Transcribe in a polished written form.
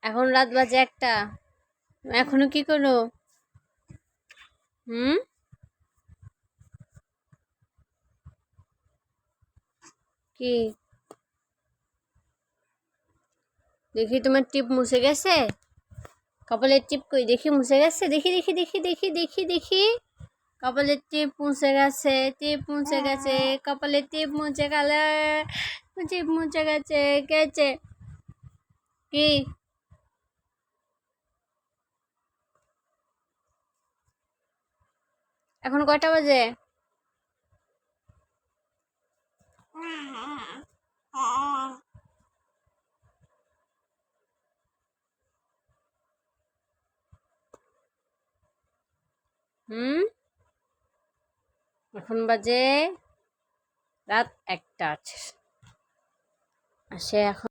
এখন রাত বাজে 1টা, এখনো কি করো? হুম, কি দেখি তোমার টিপ মুছে গেছে? কপালের টিপ কই দেখি, মুছে গেছে? দেখি দেখি দেখি দেখি দেখি দেখি। কপালের টিপ মুছে গেছে, টিপ মুছে গেছে, কপালের টিপ মুছে গেলে, টিপ মুছে গেছে, গেছে। কি এখন কয়টা বাজে? হুম, এখন বাজে রাত 1টা আছে। সে এখন